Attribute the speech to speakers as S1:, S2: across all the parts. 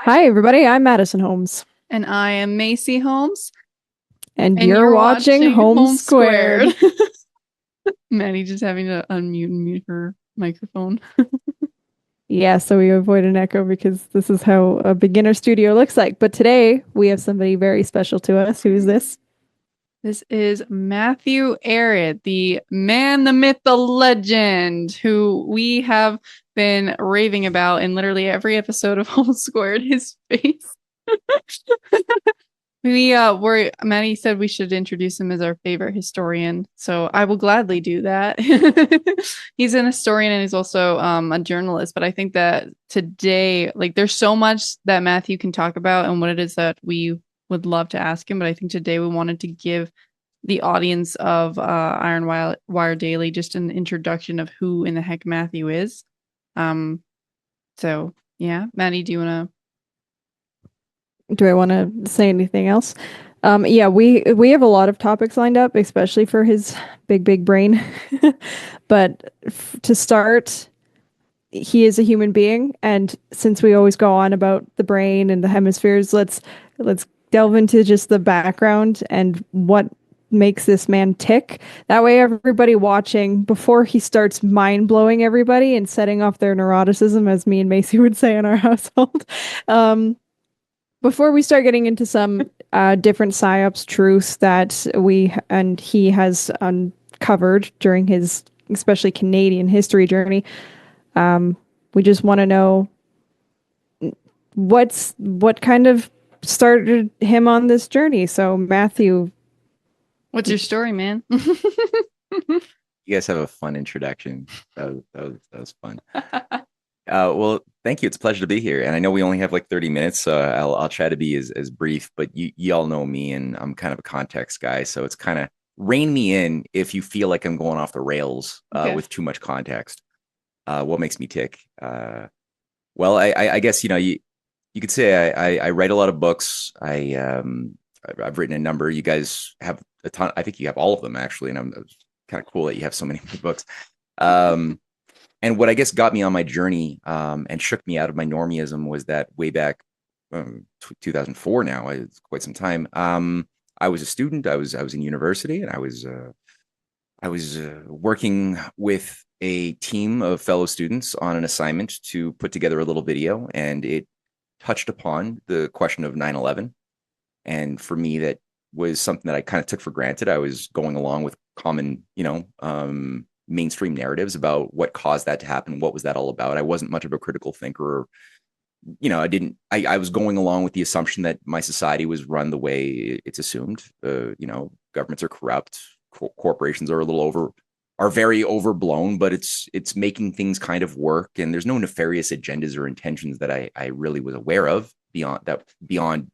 S1: Hi, everybody. I'm Madison Holmes,
S2: And I am MayCee Holmes,
S1: and
S2: and
S1: you're
S2: you're
S1: watching
S2: watching
S1: Home
S2: Home Squared.
S1: Squared.
S2: Maddie just having to unmute and mute her microphone.
S1: Yeah, so we avoid an echo because this is how a beginner studio looks like. But today we have somebody very special to us. Who is this?
S2: This is Matthew Ehret, the man, the myth, the legend, who we have been raving about in literally every episode of Home Squared. His face. Maddie said we should introduce him as our favorite historian, so I will gladly do that. He's an historian and he's also a journalist, but I think that today, like, there's so much that Matthew can talk about and what it is that we would love to ask him, but I think today we wanted to give the audience of Iron Wire Daily just an introduction of who in the heck Matthew is. So yeah, Maddie, do you want to?
S1: Do I want to say anything else? Yeah, we have a lot of topics lined up, especially for his big brain. But to start, he is a human being, and since we always go on about the brain and the hemispheres, let's delve into just the background and what makes this man tick. That way, everybody watching, before he starts mind blowing everybody and setting off their neuroticism, as me and MayCee would say in our household, before we start getting into some different psyops truths that we and he has uncovered during his especially Canadian history journey, we just want to know what kind of started him on this journey. So Matthew,
S2: What's your story, man?
S3: You guys have a fun introduction. That was fun. Well, thank you. It's a pleasure to be here. And I know we only have like 30 minutes, so I'll try to be as brief. But you all know me, and I'm kind of a context guy, so it's kind of rein me in if you feel like I'm going off the rails
S2: Okay.
S3: with too much context. What makes me tick? Well, I guess you could say I write a lot of books. I've written a number. You guys have a ton. I think you have all of them actually, and it's kind of cool that you have so many books. And what I guess got me on my journey and shook me out of my normism was that way back 2004. Now it's quite some time. I was a student. I was in university, and I was working with a team of fellow students on an assignment to put together a little video, and it touched upon the question of 9/11. And for me, that was something that I kind of took for granted. I was going along with common, mainstream narratives about what caused that to happen. What was that all about? I wasn't much of a critical thinker. I was going along with the assumption that my society was run the way it's assumed. Governments are corrupt. Corporations are very overblown, but it's making things kind of work. And there's no nefarious agendas or intentions that I really was aware of beyond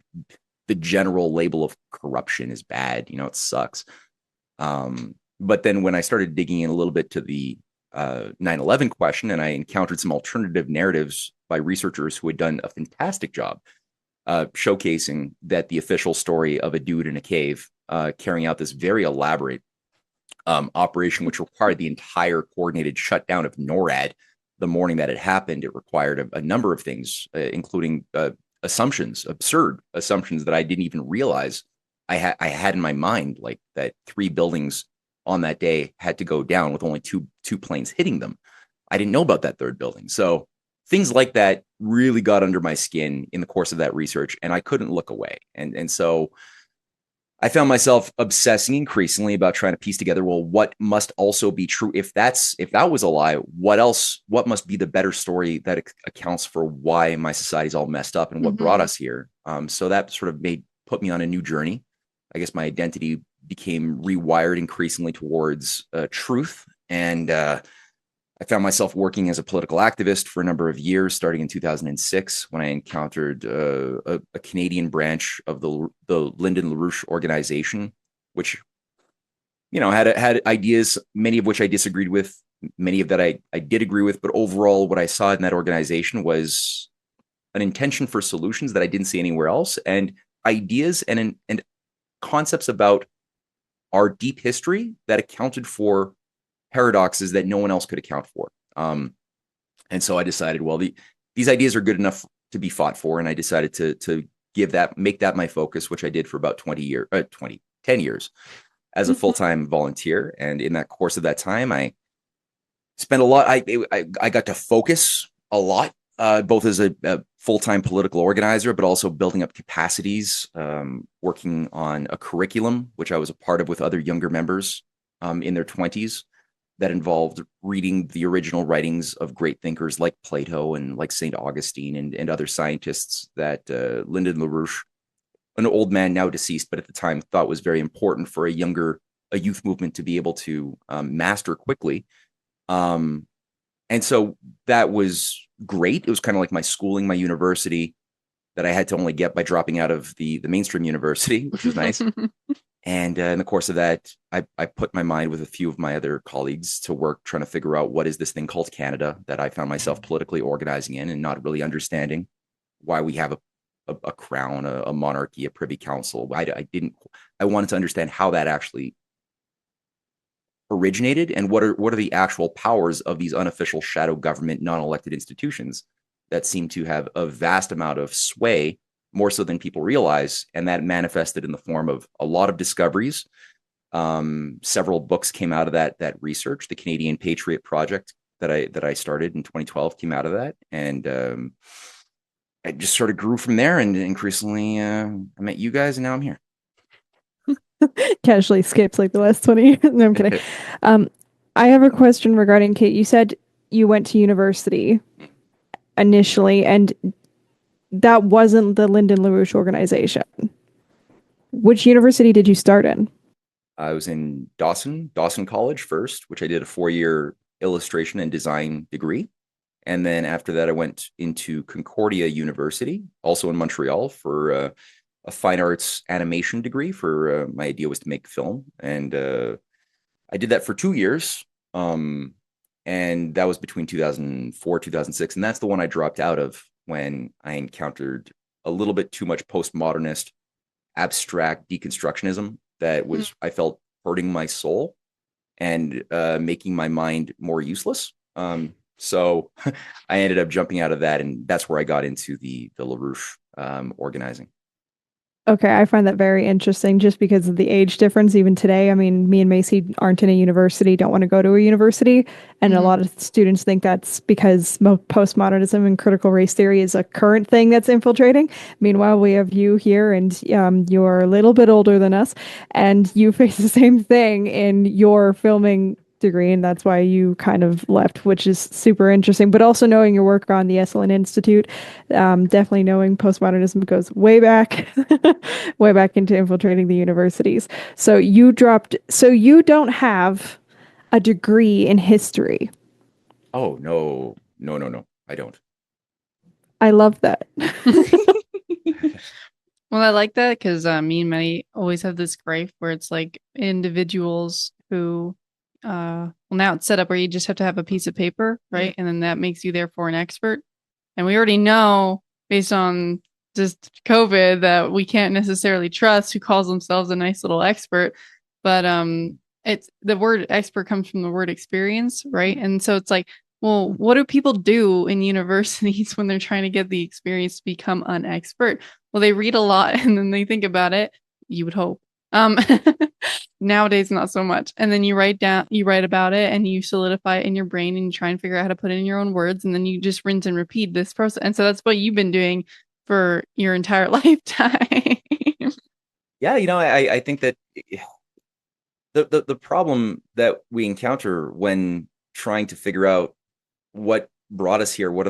S3: the general label of corruption is bad. It sucks. But then when I started digging in a little bit to the 9/11 question, and I encountered some alternative narratives by researchers who had done a fantastic job showcasing that the official story of a dude in a cave carrying out this very elaborate operation, which required the entire coordinated shutdown of NORAD the morning that it happened. It required a number of things, including absurd assumptions that I didn't even realize I had in my mind, like that 3 buildings on that day had to go down with only two planes hitting them. I didn't know about that 3rd building. So things like that really got under my skin in the course of that research, and I couldn't look away. And so I found myself obsessing increasingly about trying to piece together, well, what must also be true? If that was a lie, what must be the better story that accounts for why my society's all messed up and what brought us here? So that sort of put me on a new journey. I guess my identity became rewired increasingly towards truth. And I found myself working as a political activist for a number of years, starting in 2006, when I encountered a Canadian branch of the Lyndon LaRouche organization, which, had ideas, many of which I disagreed with, many of that I did agree with. But overall, what I saw in that organization was an intention for solutions that I didn't see anywhere else, and ideas and concepts about our deep history that accounted for paradoxes that no one else could account for. And so I decided, well, these ideas are good enough to be fought for, and I decided to make that my focus, which I did for about 10 years as a full-time volunteer. And in that course of that time, I spent a lot. I got to focus a lot, both as a full-time political organizer, but also building up capacities, working on a curriculum, which I was a part of with other younger members in their 20s, that involved reading the original writings of great thinkers like Plato and like St. Augustine and other scientists that Lyndon LaRouche, an old man now deceased, but at the time thought was very important for a youth movement to be able to master quickly. And so that was great. It was kind of like my schooling, my university that I had to only get by dropping out of the mainstream university, which was nice. And in the course of that, I put my mind with a few of my other colleagues to work trying to figure out what is this thing called Canada that I found myself politically organizing in and not really understanding why we have a crown, a monarchy, a privy council. I wanted to understand how that actually originated and what are the actual powers of these unofficial shadow government, non-elected institutions that seem to have a vast amount of sway, more so than people realize. And that manifested in the form of a lot of discoveries. Several books came out of that research. The Canadian Patriot Project that I started in 2012 came out of that. And I just sort of grew from there, and increasingly I met you guys, and now I'm here.
S1: Casually skips like the last 20 years. No, I'm kidding. I have a question regarding Kate. You said you went to university initially, and that wasn't the Lyndon LaRouche organization. Which university did you start in?
S3: I was in Dawson College first, which I did a 4-year illustration and design degree. And then after that, I went into Concordia University, also in Montreal, for a fine arts animation degree. For my idea was to make film. And I did that for 2 years. And that was between 2004, 2006. And that's the one I dropped out of when I encountered a little bit too much postmodernist, abstract deconstructionism that was, I felt, hurting my soul and making my mind more useless. So I ended up jumping out of that, and that's where I got into the LaRouche organizing.
S1: Okay, I find that very interesting just because of the age difference. Even today, I mean, me and MayCee aren't in a university, don't want to go to a university. And a lot of students think that's because postmodernism and critical race theory is a current thing that's infiltrating. Meanwhile, we have you here, and you're a little bit older than us, and you face the same thing in your filming degree, and that's why you kind of left, which is super interesting. But also knowing your work on the Esalen Institute, definitely knowing postmodernism goes way back way back into infiltrating the universities. So you don't have a degree in history.
S3: Oh, no, I don't.
S1: I love that.
S2: Well, I like that because me and Maddie always have this gripe where it's like individuals who well, now it's set up where you just have to have a piece of paper, right? And then that makes you therefore an expert. And we already know, based on just COVID, that we can't necessarily trust who calls themselves a nice little expert. But it's the word expert comes from the word experience, right? And so it's like, well, what do people do in universities when they're trying to get the experience to become an expert? Well, they read a lot and then they think about it. You would hope. Nowadays, not so much. And then you write about it and you solidify it in your brain and you try and figure out how to put it in your own words. And then you just rinse and repeat this process. And so that's what you've been doing for your entire lifetime.
S3: Yeah, I think that the problem that we encounter when trying to figure out what brought us here, what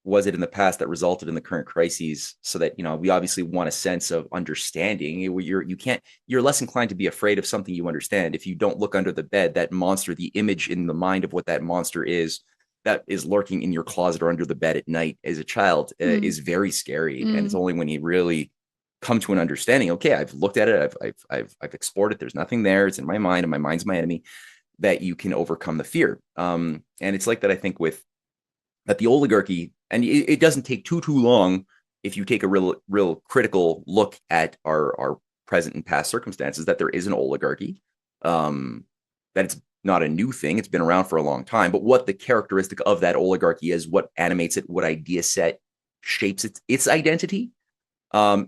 S3: was it in the past that resulted in the current crises, so that we obviously want a sense of understanding. You're less inclined to be afraid of something you understand if you don't look under the bed. That monster, the image in the mind of what that monster is that is lurking in your closet or under the bed at night as a child is very scary. And it's only when you really come to an understanding, okay, I've looked at it, I've explored it, there's nothing there, it's in my mind and my mind's my enemy, that you can overcome the fear. And it's like that, I think, with that the oligarchy, and it doesn't take too long if you take a real critical look at our present and past circumstances, that there is an oligarchy, that it's not a new thing, it's been around for a long time, but what the characteristic of that oligarchy is, what animates it, what idea set shapes its identity,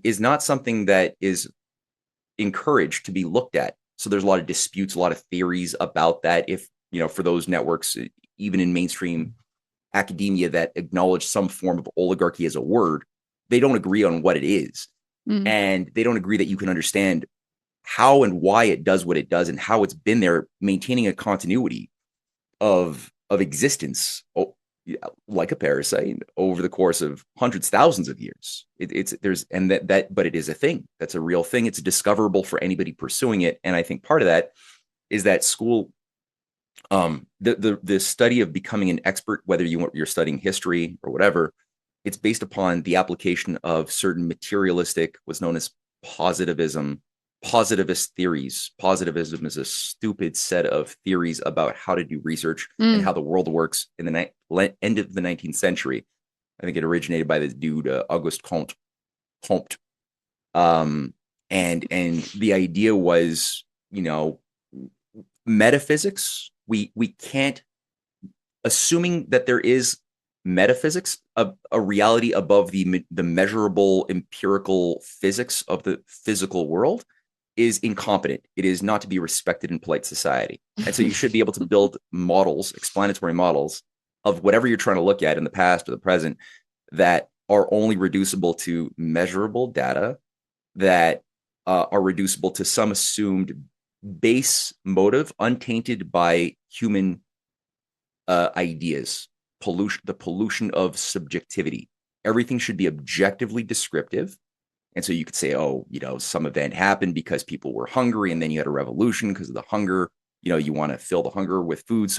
S3: is not something that is encouraged to be looked at. So there's a lot of disputes, a lot of theories about that. If, for those networks, even in mainstream academia that acknowledge some form of oligarchy as a word, they don't agree on what it is. And they don't agree that you can understand how and why it does what it does and how it's been there maintaining a continuity of existence, like a parasite, over the course of hundreds, thousands of years. But it is a thing. That's a real thing. It's discoverable for anybody pursuing it. And I think part of that is that school, the study of becoming an expert, whether you're studying history or whatever, it's based upon the application of certain materialistic, what's known as positivist theories. Positivism is a stupid set of theories about how to do research and how the world works in the end of the 19th century. I think it originated by this dude, Auguste Comte. And the idea was, metaphysics. We can't, assuming that there is metaphysics, a reality above the measurable empirical physics of the physical world, is incompetent. It is not to be respected in polite society. And so you should be able to build models, explanatory models of whatever you're trying to look at in the past or the present, that are only reducible to measurable data, that are reducible to some assumed base motive, untainted by human ideas. The pollution of subjectivity. Everything should be objectively descriptive. And so you could say, some event happened because people were hungry, and then you had a revolution because of the hunger. You want to fill the hunger with food,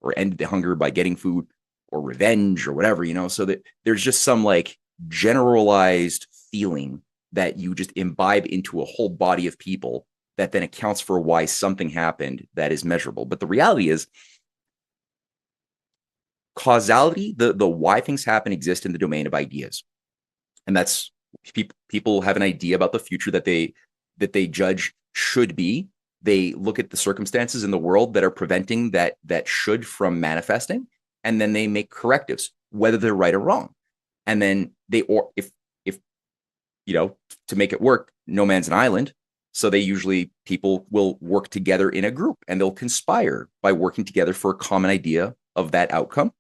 S3: or end the hunger by getting food, or revenge, or whatever, so that there's just some like generalized feeling that you just imbibe into a whole body of people that then accounts for why something happened that is measurable. But the reality is, causality, the why things happen, exist in the domain of ideas. And that's, people have an idea about the future that they judge should be. They look at the circumstances in the world that are preventing that should from manifesting, and then they make correctives, whether they're right or wrong. And then if to make it work, no man's an island. So people will work together in a group, and they'll conspire by working together for a common idea of that outcome,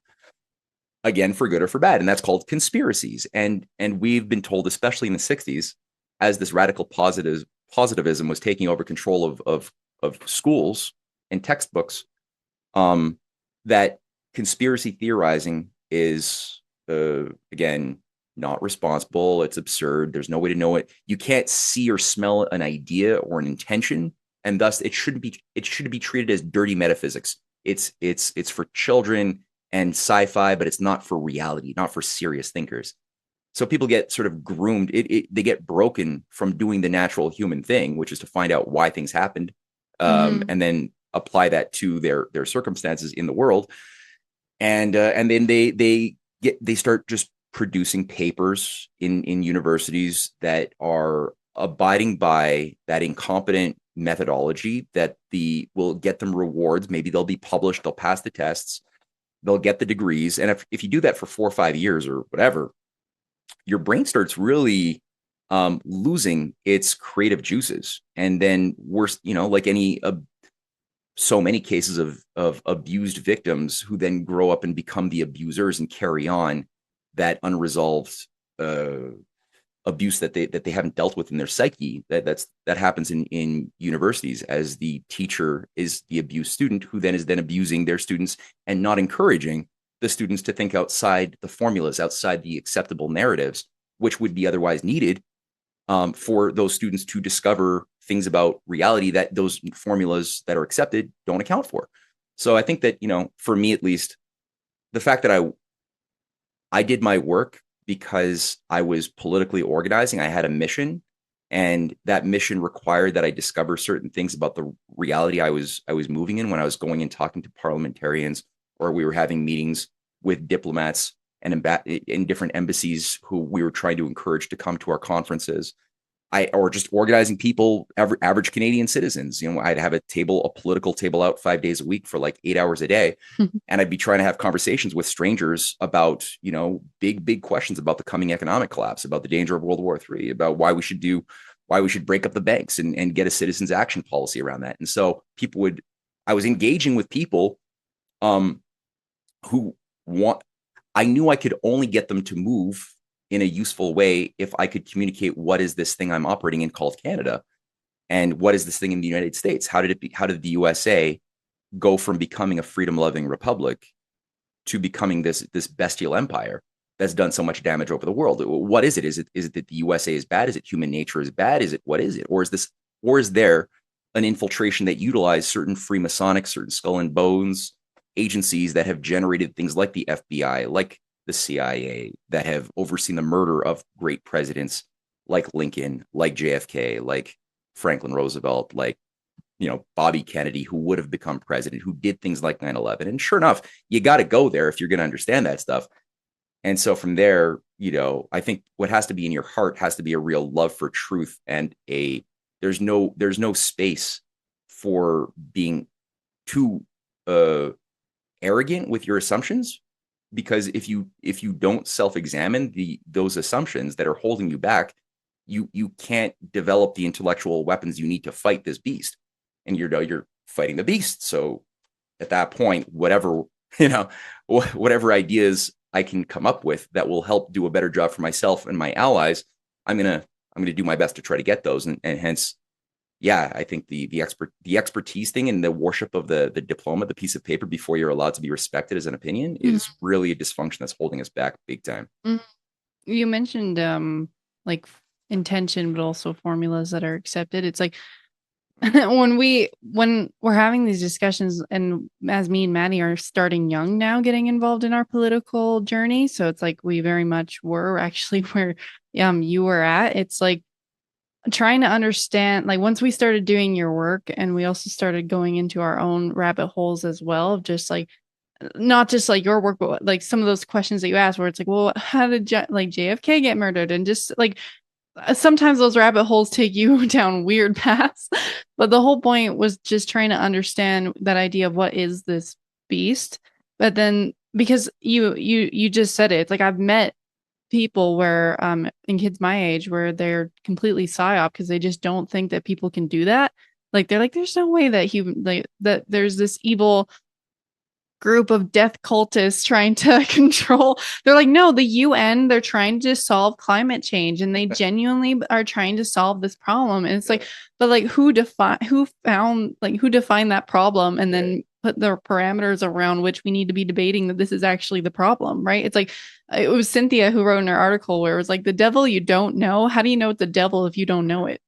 S3: again, for good or for bad. And that's called conspiracies. And we've been told, especially in the 60s, as this radical positivism was taking over control of schools and textbooks, that conspiracy theorizing is, again, not responsible. It's absurd. There's no way to know it. You can't see or smell an idea or an intention, and thus it shouldn't be treated as dirty metaphysics. It's for children and sci-fi, but it's not for reality, not for serious thinkers. So people get sort of groomed. They get broken from doing the natural human thing, which is to find out why things happened, and then apply that to their circumstances in the world. And then they start just producing papers in universities that are abiding by that incompetent methodology that will get them rewards. Maybe they'll be published, they'll pass the tests, they'll get the degrees. And if you do that for 4 or 5 years or whatever, your brain starts really losing its creative juices. And then worse, like so many cases of abused victims who then grow up and become the abusers and carry on that unresolved abuse that they haven't dealt with in their psyche. That happens in universities, as the teacher is the abused student, who then is abusing their students and not encouraging the students to think outside the formulas, outside the acceptable narratives, which would be otherwise needed for those students to discover things about reality that those formulas that are accepted don't account for. So I think that, for me at least, the fact that I did my work because I was politically organizing, I had a mission, and that mission required that I discover certain things about the reality I was moving in when I was going and talking to parliamentarians, or we were having meetings with diplomats and in different embassies who we were trying to encourage to come to our conferences. or just organizing people, average Canadian citizens. I'd have a political table out 5 days a week for like 8 hours a day. And I'd be trying to have conversations with strangers about, big questions about the coming economic collapse, about the danger of World War III, about why we should break up the banks and get a citizens action policy around that. And so I was engaging with people who I knew I could only get them to move in a useful way if I could communicate what is this thing I'm operating in called Canada, and what is this thing in the United States? How did the USA go from becoming a freedom-loving republic to becoming this bestial empire that's done so much damage over the world? What is it? Is it that the USA is bad? Is it human nature is bad? What is it? Or is there an infiltration that utilized certain Freemasonic, certain skull and bones agencies that have generated things like the FBI, like the CIA, that have overseen the murder of great presidents like Lincoln, like JFK, like Franklin Roosevelt, like Bobby Kennedy, who would have become president, who did things like 9/11. And sure enough, you got to go there if you're going to understand that stuff. And so from there, I think what has to be in your heart has to be a real love for truth, and there's no space for being too arrogant with your assumptions, because if you don't self-examine those assumptions that are holding you back, you can't develop the intellectual weapons you need to fight this beast, and you're fighting the beast. So at that point, whatever ideas I can come up with that will help do a better job for myself and my allies, I'm gonna do my best to try to get those, and hence, yeah, I think the expertise thing and the worship of the diploma, the piece of paper before you're allowed to be respected as an opinion, is really a dysfunction that's holding us back big time.
S2: You mentioned like intention, but also formulas that are accepted. It's like when we're having these discussions, and as me and Maddie are starting young now, getting involved in our political journey, so it's like we very much were actually where you were at. It's like trying to understand, like, once we started doing your work, and we also started going into our own rabbit holes as well, of just like, not just like your work, but like some of those questions that you asked, where it's like, well, how did JFK get murdered? And just like, sometimes those rabbit holes take you down weird paths, but the whole point was just trying to understand that idea of what is this beast. But then, because you just said it, it's like, I've met people where in kids my age where they're completely psyop because they just don't think that people can do that. Like, they're like, there's no way that that there's this evil group of death cultists trying to control. They're like, no, the UN, they're trying to solve climate change, and they genuinely are trying to solve this problem. And it's like, but like, who defined that problem, and then put the parameters around which we need to be debating that this is actually the problem, right? It's like, it was Cynthia who wrote in her article where it was like, the devil you don't know, how do you know it's the devil if you don't know it?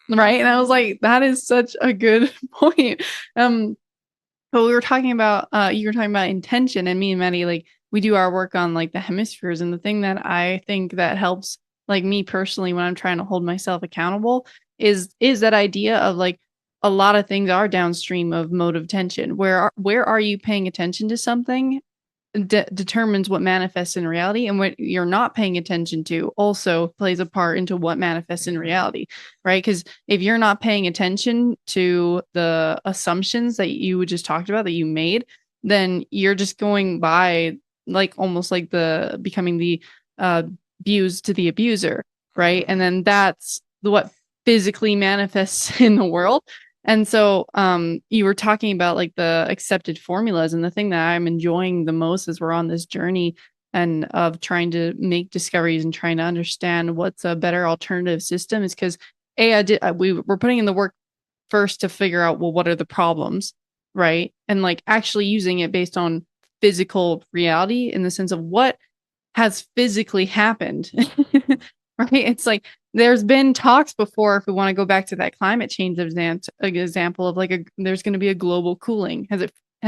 S2: Right? And I was like, that is such a good point. But we were talking about, you were talking about intention, and me and Maddie, like, we do our work on like the hemispheres, and the thing that I think that helps, like, me personally when I'm trying to hold myself accountable is that idea of like, a lot of things are downstream of mode of tension. Where are you paying attention to something determines what manifests in reality, and what you're not paying attention to also plays a part into what manifests in reality, right? Because if you're not paying attention to the assumptions that you just talked about that you made, then you're just going by, like, almost like the becoming the abused to the abuser, right? And then that's what physically manifests in the world. And so you were talking about like the accepted formulas, and the thing that I'm enjoying the most as we're on this journey and of trying to make discoveries and trying to understand what's a better alternative system is because we were putting in the work first to figure out, well, what are the problems, right? And like actually using it based on physical reality in the sense of what has physically happened, right? It's like, there's been talks before, if we want to go back to that climate change example of like, there's going to be a global cooling. Has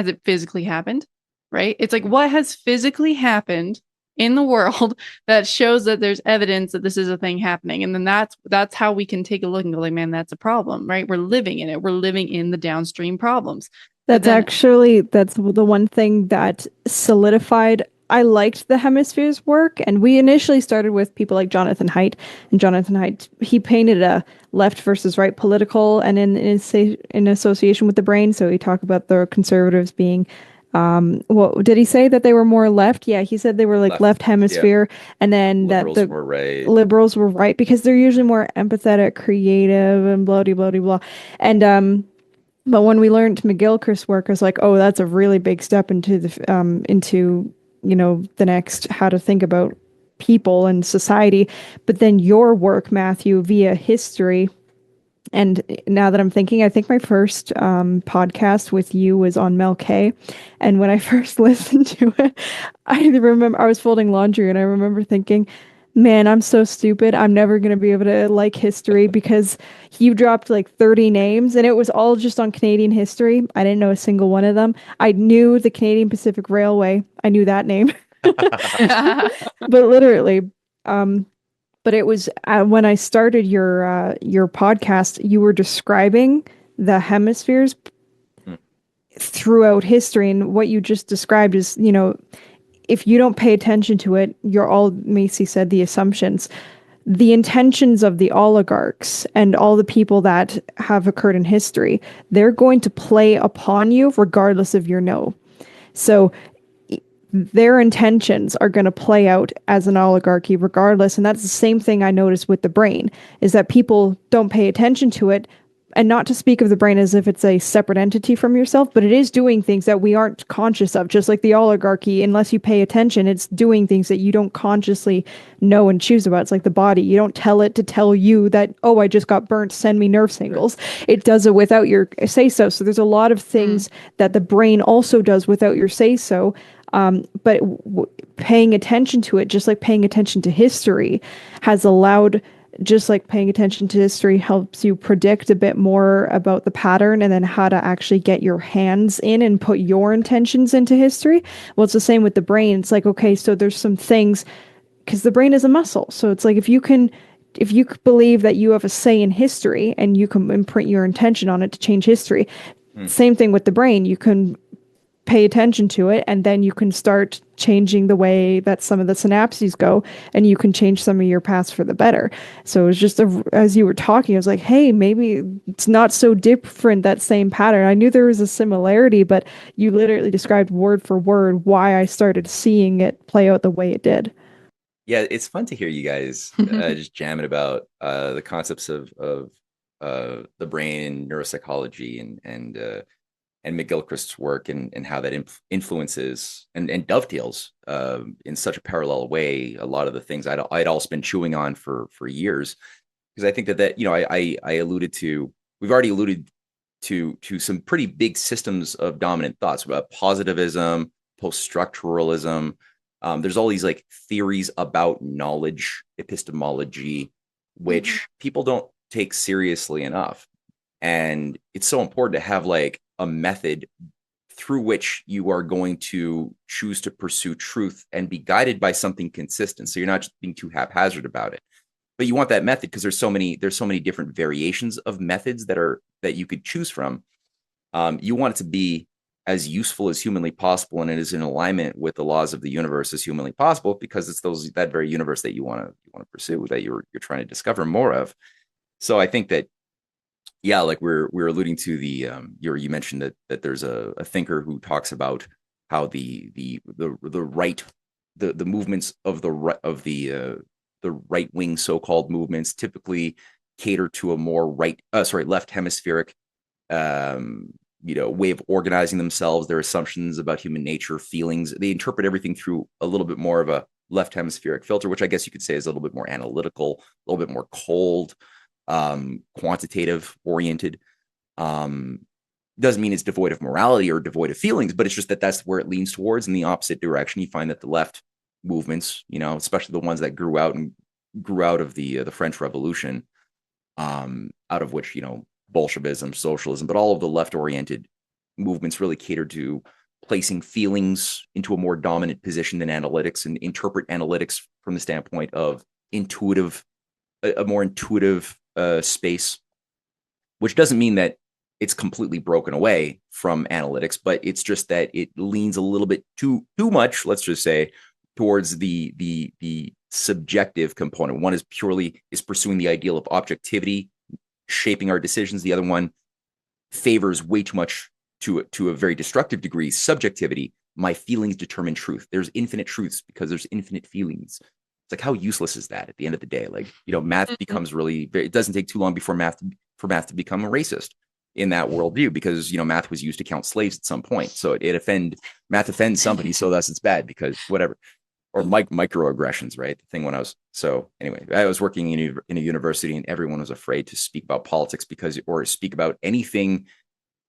S2: it physically happened? Right? It's like, what has physically happened in the world that shows that there's evidence that this is a thing happening? And then that's how we can take a look and go like, man, that's a problem, right? We're living in it. We're living in the downstream problems.
S1: That's the one thing that solidified. I liked the Hemispheres work, and we initially started with people like Jonathan Haidt, and Jonathan Haidt, he painted a left versus right political, and in association with the brain. So he talked about the conservatives being, what did he say, that they were more left? Yeah, he said they were like left hemisphere, and then
S3: liberals
S1: that the
S3: were right.
S1: Liberals were right because they're usually more empathetic, creative, and blah blah blah blah. And but when we learned McGilchrist's work, I was like, oh, that's a really big step into the next how to think about people and society. But then your work, Matthew, via history. And now that I'm thinking, I think my first podcast with you was on Mel K. And when I first listened to it, I remember I was folding laundry and I remember thinking, man, I'm so stupid. I'm never going to be able to like history because you dropped like 30 names and it was all just on Canadian history. I didn't know a single one of them. I knew the Canadian Pacific Railway. I knew that name. But literally, but it was when I started your podcast, you were describing the hemispheres throughout history, and what you just described is, if you don't pay attention to it, you're all, MayCee said, the assumptions, the intentions of the oligarchs and all the people that have occurred in history, they're going to play upon you regardless of your no. So their intentions are going to play out as an oligarchy regardless. And that's the same thing I noticed with the brain, is that people don't pay attention to it. And not to speak of the brain as if it's a separate entity from yourself, but it is doing things that we aren't conscious of, just like the oligarchy. Unless you pay attention, it's doing things that you don't consciously know and choose about. It's like the body. You don't tell it to tell you that, oh, I just got burnt, send me nerve singles. It does it without your say-so. So there's a lot of things that the brain also does without your say-so. But paying attention to it, just like paying attention to history, has allowed, just like paying attention to history helps you predict a bit more about the pattern and then how to actually get your hands in and put your intentions into history. Well, it's the same with the brain. It's like, okay, so there's some things, because the brain is a muscle. So it's like, if you believe that you have a say in history and you can imprint your intention on it to change history, same thing with the brain. You can pay attention to it, and then you can start changing the way that some of the synapses go, and you can change some of your paths for the better. So it was just, as you were talking, I was like, hey, maybe it's not so different, that same pattern. I knew there was a similarity, but you literally described word for word why I started seeing it play out the way it did.
S3: Yeah, it's fun to hear you guys just jamming about the concepts of the brain, neuropsychology, and McGilchrist's work, and how that influences and dovetails in such a parallel way a lot of the things I'd also been chewing on for years. Because I think that I alluded to, we've already alluded to some pretty big systems of dominant thoughts about positivism, post-structuralism. There's all these like theories about knowledge, epistemology, which people don't take seriously enough. And it's so important to have like a method through which you are going to choose to pursue truth and be guided by something consistent. So you're not just being too haphazard about it, but you want that method because there's so many different variations of methods that you could choose from. You want it to be as useful as humanly possible, and it is in alignment with the laws of the universe as humanly possible, because it's that very universe that you want to pursue, that you're trying to discover more of. So I think that, yeah, like we're alluding to the you mentioned that there's a thinker who talks about how the right, the movements of the right wing so-called movements typically cater to a more left hemispheric way of organizing themselves, their assumptions about human nature, feelings. They interpret everything through a little bit more of a left hemispheric filter, which I guess you could say is a little bit more analytical, a little bit more cold, quantitative oriented. Doesn't mean it's devoid of morality or devoid of feelings, but it's just that's where it leans towards. In the opposite direction, you find that the left movements, especially the ones that grew out of the French Revolution, out of which Bolshevism, socialism, but all of the left-oriented movements really catered to placing feelings into a more dominant position than analytics, and interpret analytics from the standpoint of a more intuitive space, which doesn't mean that it's completely broken away from analytics, but it's just that it leans a little bit too much, let's just say, towards the subjective component. One is pursuing the ideal of objectivity, shaping our decisions. The other one favors way too much, to a very destructive degree, subjectivity. My feelings determine truth. There's infinite truths because there's infinite feelings. It's like, how useless is that at the end of the day? Like, math becomes really, it doesn't take too long before math to become a racist in that worldview, because math was used to count slaves at some point. So math offends somebody, so thus it's bad, because whatever. Or microaggressions, right? The thing when I was, so anyway, I was working in a university, and everyone was afraid to speak about politics or speak about anything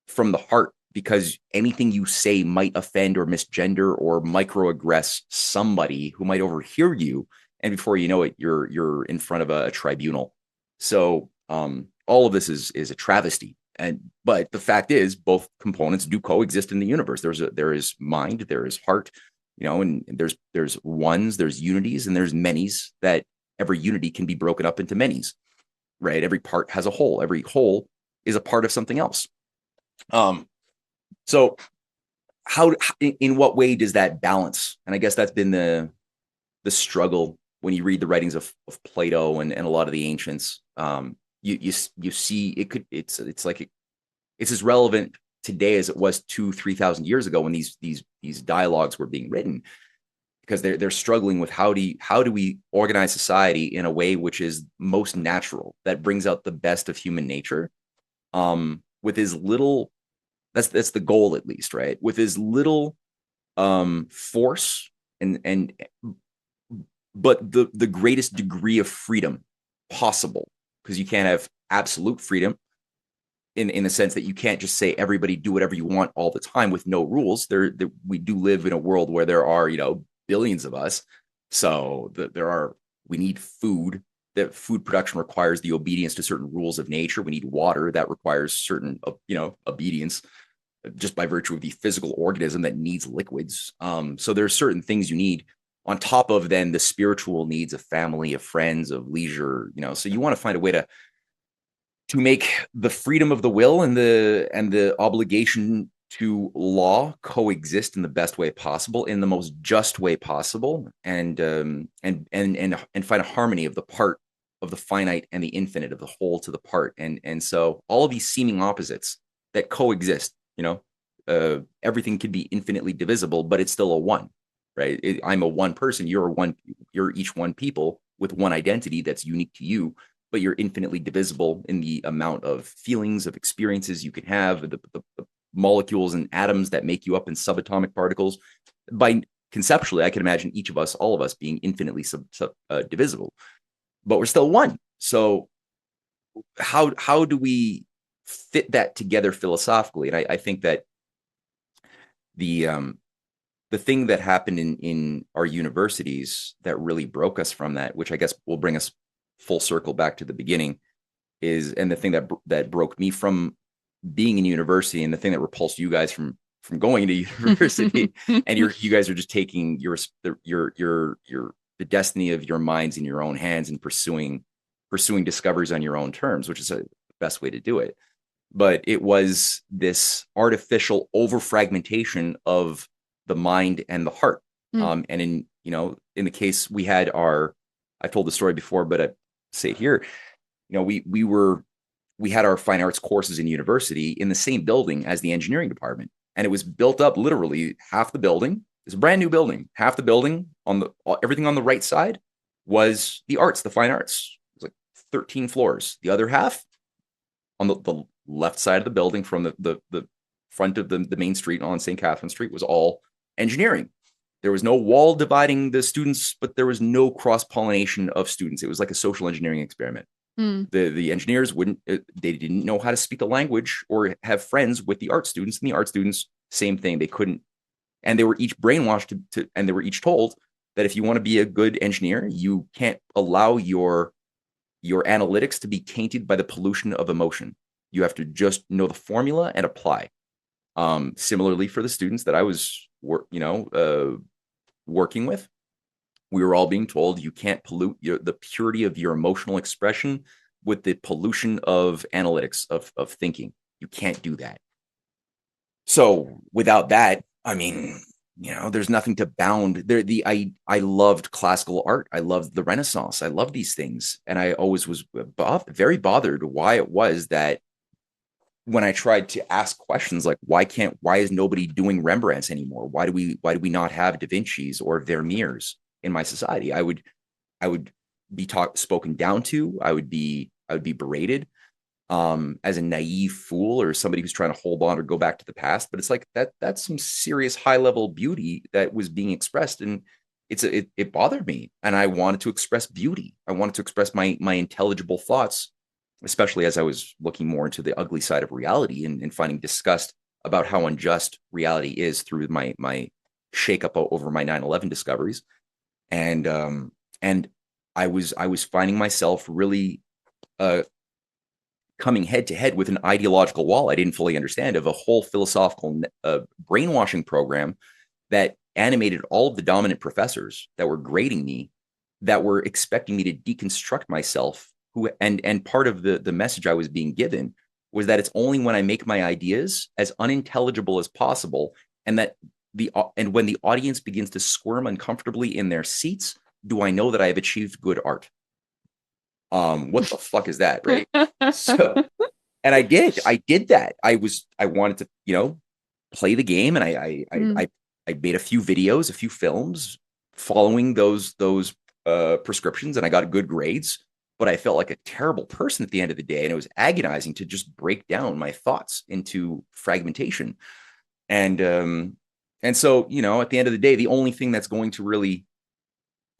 S3: from the heart, because anything you say might offend or misgender or microaggress somebody who might overhear you, and before you know it, you're in front of a tribunal. So all of this is a travesty. But the fact is, both components do coexist in the universe. There is mind, there is heart, and there's ones, there's unities, and there's manys. That every unity can be broken up into manys, right? Every part has a whole. Every whole is a part of something else. So in what way does that balance? And I guess that's been the struggle when you read the writings of Plato and a lot of the ancients. You see it's as relevant today as it was 2,000-3,000 years ago when these dialogues were being written, because they're struggling with how do we organize society in a way which is most natural, that brings out the best of human nature, with as little, that's the goal, at least, right, with as little force but the greatest degree of freedom possible, because you can't have absolute freedom in the sense that you can't just say everybody do whatever you want all the time with no rules. We do live in a world where there are billions of us, so we need food. That food production requires the obedience to certain rules of nature. We need water, that requires certain obedience, just by virtue of the physical organism that needs liquids. So there's certain things you need on top of then the spiritual needs of family, of friends, of leisure. So you want to find a way to make the freedom of the will and the obligation to law coexist in the best way possible, in the most just way possible, and find a harmony of the part of the finite and the infinite, of the whole to the part. And so all of these seeming opposites that coexist, everything can be infinitely divisible, but it's still a one, right? I'm a one person, you're each one people with one identity that's unique to you, but you're infinitely divisible in the amount of feelings, of experiences you can have, the molecules and atoms that make you up in subatomic particles. By conceptually, I can imagine all of us being infinitely divisible, but we're still one. So how do we fit that together philosophically? And I think that the thing that happened in our universities that really broke us from that, which I guess will bring us full circle back to the beginning, and the thing that broke me from being in university, and the thing that repulsed you guys from going to university, and you guys are just taking the destiny of your minds in your own hands and pursuing discoveries on your own terms, which is the best way to do it. But it was this artificial overfragmentation of the mind and the heart. And in the case we had I've told the story before, but I say it here, we had our fine arts courses in university in the same building as the engineering department. And it was built up literally half the building. It's a brand new building. Half the building, everything on the right side was the arts, the fine arts. It was like 13 floors. The other half on the left side of the building from the front of the main street on St. Catherine Street was all engineering. There was no wall dividing the students, but there was no cross-pollination of students. It was like a social engineering experiment. The engineers they didn't know how to speak the language or have friends with the art students, and the art students, same thing. They couldn't, and they were each brainwashed and they were each told that if you want to be a good engineer, you can't allow your analytics to be tainted by the pollution of emotion. You have to just know the formula and apply. Similarly, for the students that I was working with, we were all being told you can't pollute the purity of your emotional expression with the pollution of analytics, of thinking. You can't do that. So without that, I mean, there's nothing to bound there. I loved classical art. I loved the Renaissance. I loved these things. And I always was very bothered why it was that when I tried to ask questions like, why is nobody doing Rembrandts anymore? Why do we not have Da Vinci's or Vermeers in my society? I would be spoken down to. I would be berated as a naive fool or somebody who's trying to hold on or go back to the past. But it's like that's some serious high level beauty that was being expressed, and it bothered me. And I wanted to express beauty. I wanted to express my intelligible thoughts, especially as I was looking more into the ugly side of reality and finding disgust about how unjust reality is through my shakeup over my 9/11 discoveries. And I was finding myself really coming head to head with an ideological wall I didn't fully understand, of a whole philosophical brainwashing program that animated all of the dominant professors that were grading me, that were expecting me to deconstruct myself. And part of the message I was being given was that it's only when I make my ideas as unintelligible as possible, and when the audience begins to squirm uncomfortably in their seats, do I know that I have achieved good art. What the fuck is that, right? So, and I did that. I wanted to, play the game, and I made a few videos, a few films following those prescriptions, and I got good grades. But I felt like a terrible person at the end of the day, and it was agonizing to just break down my thoughts into fragmentation. And so, at the end of the day, the only thing that's going to really,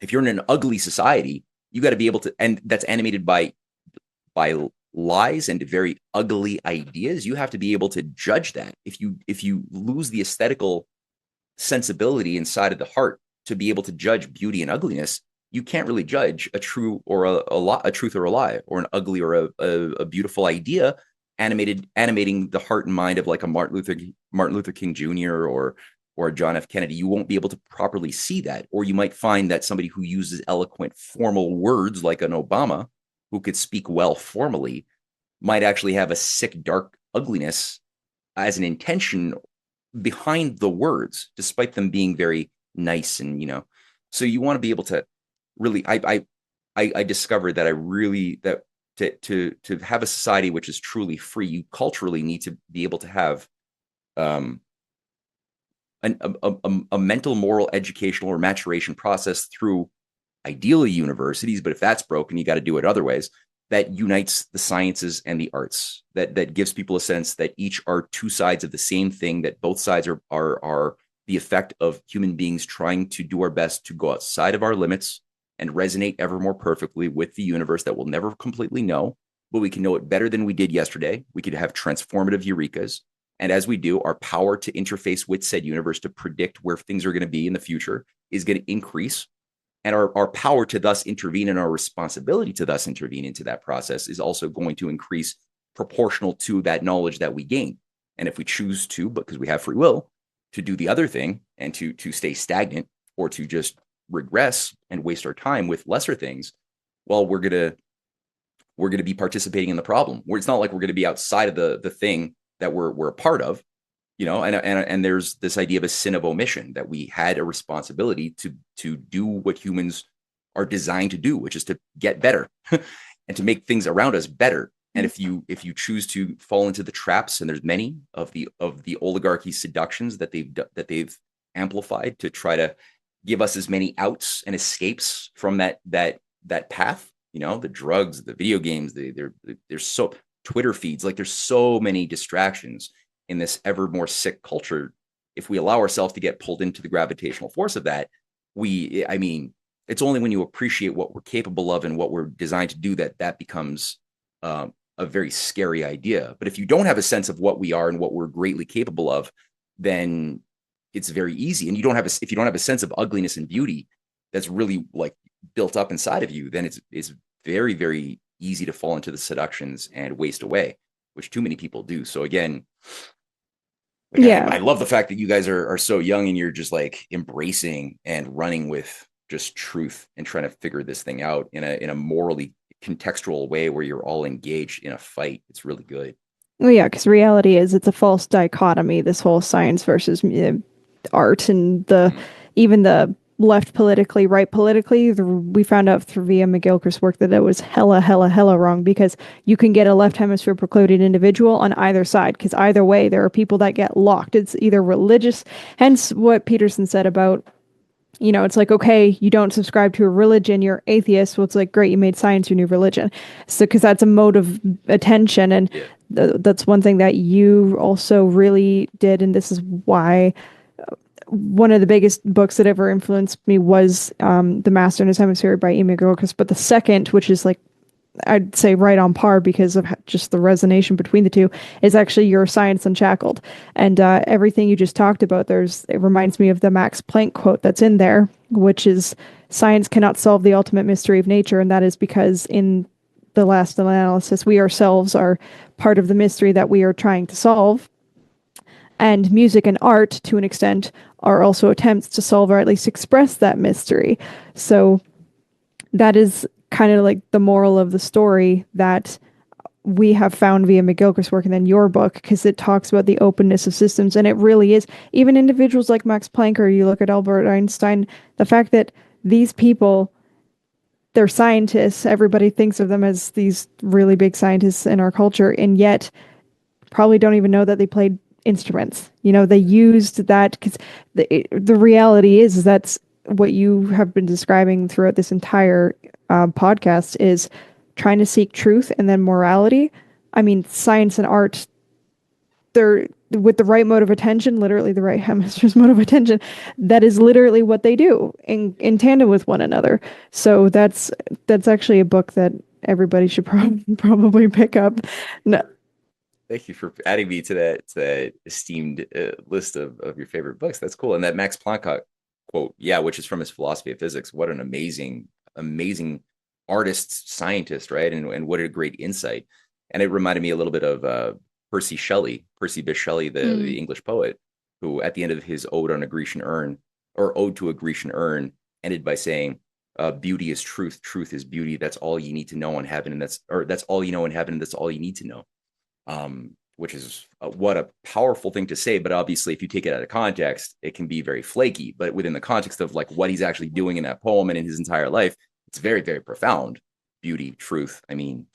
S3: if you're in an ugly society, you got to be able to, and that's animated by lies and very ugly ideas, you have to be able to judge that. If you lose the aesthetical sensibility inside of the heart to be able to judge beauty and ugliness, you can't really judge a true or a truth or a lie, or an ugly or a beautiful idea animating the heart and mind of like a Martin Luther King Jr. or John F. Kennedy. You won't be able to properly see that. Or you might find that somebody who uses eloquent formal words like an Obama, who could speak well formally, might actually have a sick, dark ugliness as an intention behind the words, despite them being very nice. And, so you want to be able to really, I discovered that to have a society which is truly free, you culturally need to be able to have a mental, moral, educational, or maturation process through ideally universities. But if that's broken, you got to do it other ways, that unites the sciences and the arts, that gives people a sense that each are two sides of the same thing, that both sides are the effect of human beings trying to do our best to go outside of our limits and resonate ever more perfectly with the universe that we'll never completely know, but we can know it better than we did yesterday. We could have transformative eurekas. And as we do, our power to interface with said universe to predict where things are going to be in the future is going to increase. And our power to thus intervene, and our responsibility to thus intervene into that process, is also going to increase proportional to that knowledge that we gain. And if we choose to, because we have free will, to do the other thing and to stay stagnant, or to just regress and waste our time with lesser things, well, we're gonna be participating in the problem. Where it's not like we're going to be outside of the thing that we're a part of, and there's this idea of a sin of omission, that we had a responsibility to do what humans are designed to do, which is to get better and to make things around us better. And if you choose to fall into the traps, and there's many of the oligarchy seductions that they've amplified to try to give us as many outs and escapes from that path, the drugs, the video games, there's so Twitter feeds, like there's so many distractions in this ever more sick culture. If we allow ourselves to get pulled into the gravitational force of that, it's only when you appreciate what we're capable of and what we're designed to do that becomes a very scary idea. But if you don't have a sense of what we are and what we're greatly capable of, then it's very easy. And if you don't have a sense of ugliness and beauty that's really like built up inside of you, then it's very, very easy to fall into the seductions and waste away, which too many people do. So again, I love the fact that you guys are so young, and you're just like embracing and running with just truth and trying to figure this thing out in a morally contextual way where you're all engaged in a fight. It's really good.
S1: Well, yeah, because reality is it's a false dichotomy, this whole science versus art and even the left politically, right politically. We found out through via McGilchrist's work that it was hella wrong because you can get a left hemisphere procluded individual on either side because either way there are people that get locked. It's either religious, hence what Peterson said about, it's like, okay, you don't subscribe to a religion, you're atheist. Well, it's like, great, you made science your new religion. So, because that's a mode of attention. And
S3: Yeah.
S1: that's one thing that you also really did. And this is why one of the biggest books that ever influenced me was The Master and His Hemisphere by Amy Gilchrist. But the second, which is like, I'd say right on par because of just the resonation between the two, is actually your Science Unshackled. And everything you just talked about, it reminds me of the Max Planck quote that's in there, which is science cannot solve the ultimate mystery of nature. And that is because in the last analysis, we ourselves are part of the mystery that we are trying to solve. And music and art, to an extent, are also attempts to solve or at least express that mystery. So that is kind of like the moral of the story that we have found via McGilchrist's work and then your book, because it talks about the openness of systems. And it really is, even individuals like Max Planck, or you look at Albert Einstein, the fact that these people, they're scientists, everybody thinks of them as these really big scientists in our culture, and yet probably don't even know that they played instruments. They used that because the reality is that's what you have been describing throughout this entire podcast is trying to seek truth and then morality. I mean, science and art, they're with the right mode of attention, literally the right hemisphere's mode of attention. That is literally what they do in tandem with one another. So that's actually a book that everybody should probably pick up. No,
S3: Thank you for adding me to that esteemed list of your favorite books. That's cool. And that Max Planck quote, yeah, which is from his philosophy of physics. What an amazing artist, scientist, right? And what a great insight. And it reminded me a little bit of Percy Bysshe Shelley, the English poet, who at the end of his ode on a Grecian urn, or ode to a Grecian urn, ended by saying, beauty is truth, truth is beauty. That's all you need to know in heaven, and that's all you know in heaven, and that's all you need to know. Which is what a powerful thing to say. But obviously, if you take it out of context, it can be very flaky. But within the context of like what he's actually doing in that poem and in his entire life, it's very, very profound. Beauty, truth. I mean,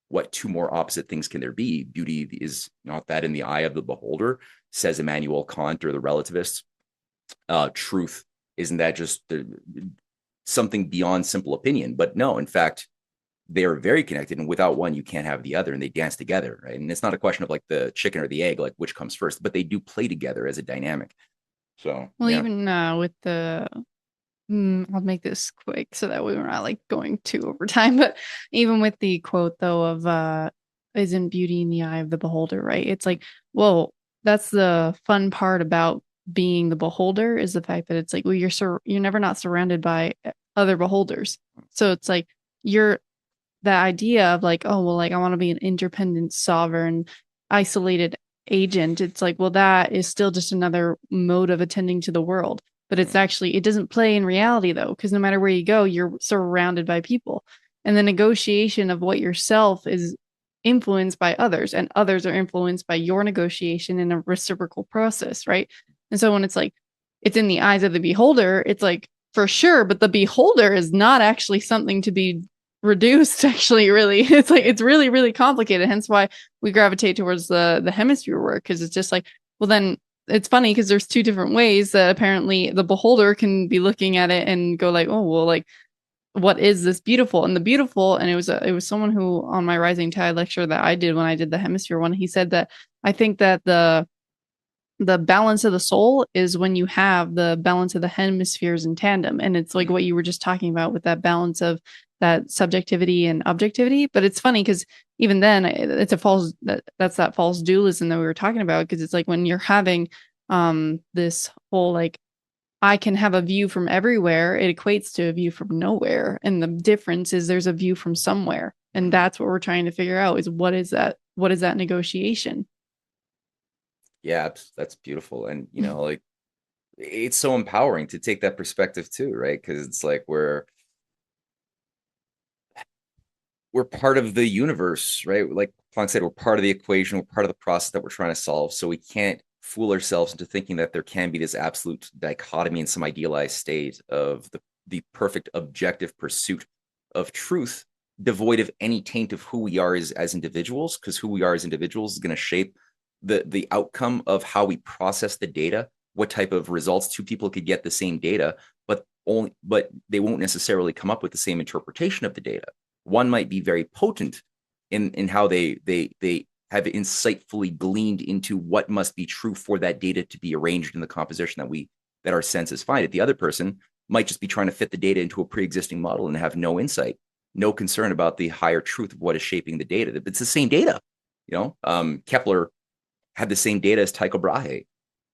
S3: what two more opposite things can there be? Beauty is not that in the eye of the beholder, says Immanuel Kant or the relativists. Truth, isn't that just something beyond simple opinion? But no, in fact, they are very connected, and without one you can't have the other, and they dance together, right? And it's not a question of like the chicken or the egg, like which comes first, but they do play together as a dynamic. So
S2: well, yeah. Even with the I'll make this quick so that we're not like going too over time, but even with the quote though of isn't beauty in the eye of the beholder, right? It's like, well, that's the fun part about being the beholder, is the fact that it's like, well, you're never not surrounded by other beholders. So it's like you're the idea of like, oh, well, like I want to be an independent, sovereign, isolated agent. It's like, well, that is still just another mode of attending to the world. But it's actually, it doesn't play in reality though, because no matter where you go, you're surrounded by people. And the negotiation of what yourself is influenced by others, and others are influenced by your negotiation in a reciprocal process, right? And so when it's like, it's in the eyes of the beholder, it's like, for sure, but the beholder is not actually something to be reduced, actually. Really, it's like, it's really, really complicated, hence why we gravitate towards the hemisphere work, because it's just like, well, then it's funny because there's two different ways that apparently the beholder can be looking at it and go like, oh, well, like, what is this beautiful? And the beautiful, and it was someone who on my Rising Tide lecture that I did when I did the hemisphere one, he said that I think that the balance of the soul is when you have the balance of the hemispheres in tandem. And it's like what you were just talking about with that balance of that subjectivity and objectivity. But it's funny because even then it's that's that false dualism that we were talking about, because it's like when you're having this whole like, I can have a view from everywhere, it equates to a view from nowhere. And the difference is there's a view from somewhere. And that's what we're trying to figure out, is what is that negotiation?
S3: Yeah, that's beautiful. And like, it's so empowering to take that perspective too, right? Because it's like we're part of the universe, right? Like Planck said we're part of the equation, we're part of the process that we're trying to solve. So we can't fool ourselves into thinking that there can be this absolute dichotomy in some idealized state of the perfect objective pursuit of truth, devoid of any taint of who we are as individuals, because who we are as individuals is going to shape the outcome of how we process the data, what type of results. Two people could get the same data, but they won't necessarily come up with the same interpretation of the data. One might be very potent in how they have insightfully gleaned into what must be true for that data to be arranged in the composition that our senses find it. The other person might just be trying to fit the data into a pre-existing model and have no insight, no concern about the higher truth of what is shaping the data. It's the same data. Kepler had the same data as Tycho Brahe,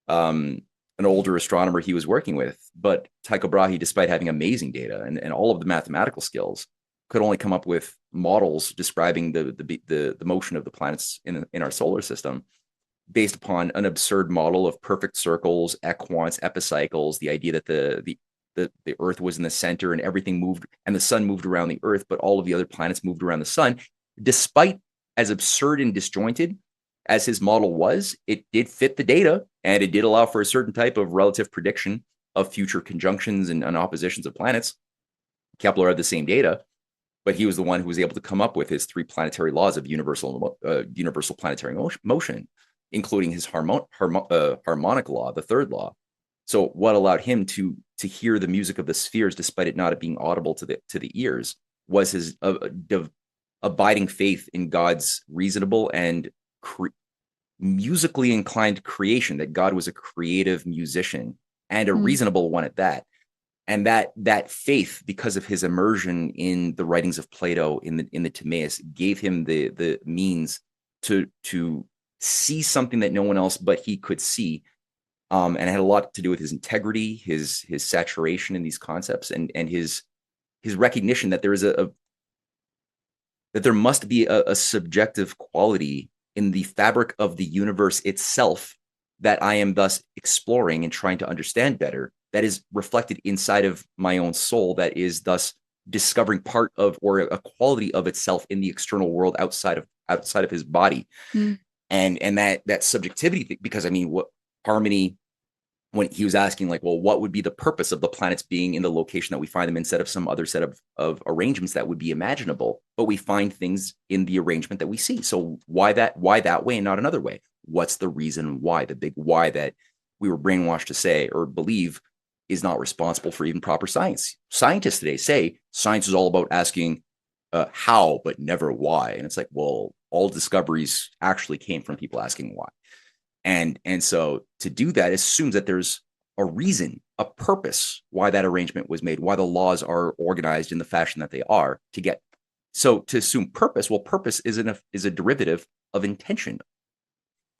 S3: an older astronomer he was working with. But Tycho Brahe, despite having amazing data and all of the mathematical skills, could only come up with models describing the motion of the planets in our solar system based upon an absurd model of perfect circles, equants, epicycles, the idea that the Earth was in the center and everything moved and the sun moved around the Earth, but all of the other planets moved around the sun. Despite as absurd and disjointed as his model was, it did fit the data, and it did allow for a certain type of relative prediction of future conjunctions and oppositions of planets. Kepler had the same data, but he was the one who was able to come up with his three planetary laws of universal planetary motion, including his harmonic law, the third law. So what allowed him to hear the music of the spheres, despite it not being audible to the ears, was his abiding faith in God's reasonable and musically inclined creation, that God was a creative musician and a reasonable one at that. And that faith, because of his immersion in the writings of Plato in the Timaeus, gave him the means to see something that no one else but he could see. And it had a lot to do with his integrity, his saturation in these concepts, and his recognition that there must be a subjective quality in the fabric of the universe itself that I am thus exploring and trying to understand better, that is reflected inside of my own soul, that is thus discovering part of or a quality of itself in the external world outside of his body. And that subjectivity thing, because I mean, what harmony, when he was asking, like, well, what would be the purpose of the planets being in the location that we find them instead of some other set of arrangements that would be imaginable, but we find things in the arrangement that we see. So why that way and not another way? What's the reason why? The big why that we were brainwashed to say or believe is not responsible for even proper science. Scientists today say science is all about asking how, but never why. And it's like, well, all discoveries actually came from people asking why. And so to do that assumes that there's a reason, a purpose why that arrangement was made, why the laws are organized in the fashion that they are to get. So to assume purpose, well, purpose is a derivative of intention.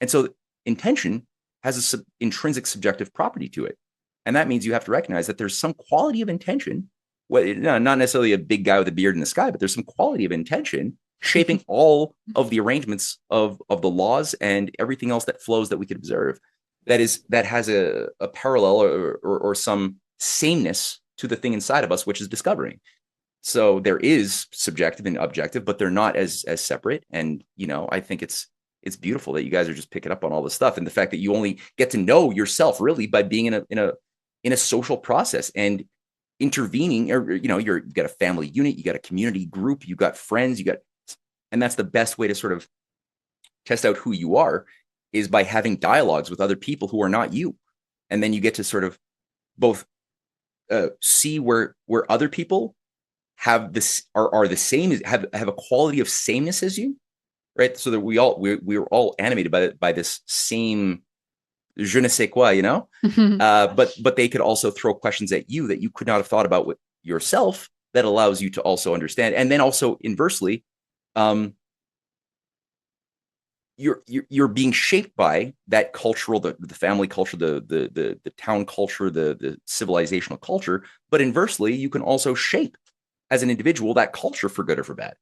S3: And so intention has an intrinsic subjective property to it. And that means you have to recognize that there's some quality of intention, not necessarily a big guy with a beard in the sky, but there's some quality of intention shaping all of the arrangements of the laws and everything else that flows that we could observe, that has a parallel or some sameness to the thing inside of us, which is discovering. So there is subjective and objective, but they're not as separate. And I think it's beautiful that you guys are just picking up on all this stuff, and the fact that you only get to know yourself really by being in a social process and intervening. Or you've got a family unit, you got a community group, you got friends, and that's the best way to sort of test out who you are, is by having dialogues with other people who are not you. And then you get to sort of both see where other people have this are the same, have a quality of sameness as you, right? So that we're all animated by this same je ne sais quoi, but they could also throw questions at you that you could not have thought about with yourself, that allows you to also understand. And then also inversely, you're being shaped by that cultural, the family culture, the town culture, the civilizational culture. But inversely, you can also shape as an individual that culture for good or for bad.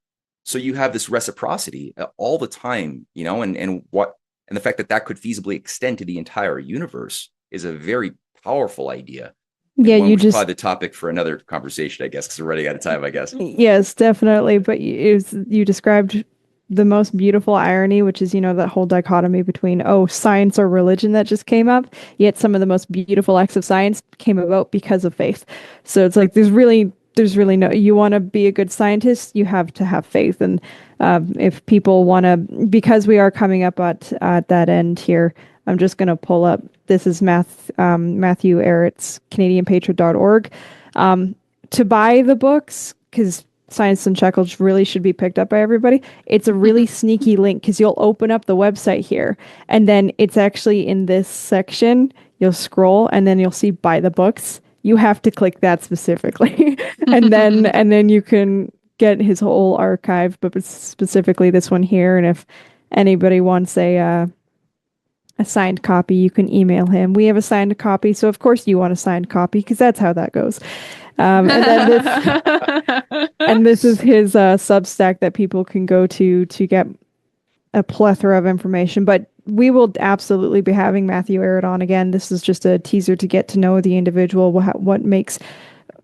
S3: So you have this reciprocity all the time, and the fact that could feasibly extend to the entire universe is a very powerful idea.
S1: Yeah,
S3: probably the topic for another conversation, I guess, because we're running out of time, I guess.
S1: Yes, definitely. But you described the most beautiful irony, which is, that whole dichotomy between, science or religion that just came up, yet some of the most beautiful acts of science came about because of faith. So it's like there's really no, you want to be a good scientist, you have to have faith. And if people want to, because we are coming up at that end here, I'm just going to pull up, this is Matthew Ehret's CanadianPatriot.org. To buy the books, because Science Unshackled really should be picked up by everybody. It's a really sneaky link because you'll open up the website here and then it's actually in this section. You'll scroll and then you'll see buy the books. You have to click that specifically. and then you can get his whole archive, but specifically this one here. And if anybody wants a signed copy, you can email him. We have a signed copy, so of course you want a signed copy because that's how that goes. And this is his Substack that people can go to get a plethora of information. But we will absolutely be having Matthew Ehret on again. This is just a teaser to get to know the individual. What makes,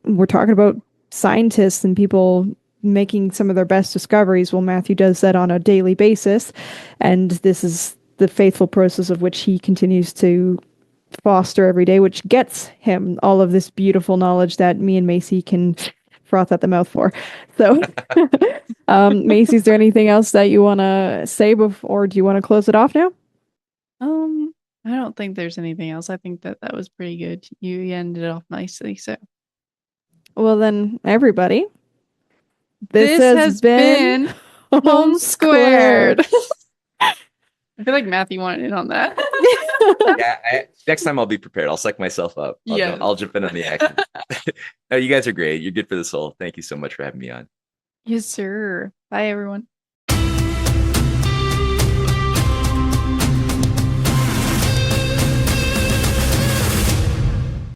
S1: we're talking about scientists and people making some of their best discoveries. Well, Matthew does that on a daily basis, and this is the faithful process of which he continues to foster every day, which gets him all of this beautiful knowledge that me and MayCee can froth at the mouth for. So, MayCee, is there anything else that you want to say before, or do you want to close it off now?
S2: I don't think there's anything else. I think that was pretty good. You ended it off nicely. So,
S1: well then, everybody,
S2: this has been Home Squared. I feel like Matthew wanted in on that.
S3: Yeah, next time I'll be prepared. I'll psych myself up. I'll jump in on the action. No, you guys are great. You're good for the soul. Thank you so much for having me on.
S2: Yes, sir. Bye, everyone.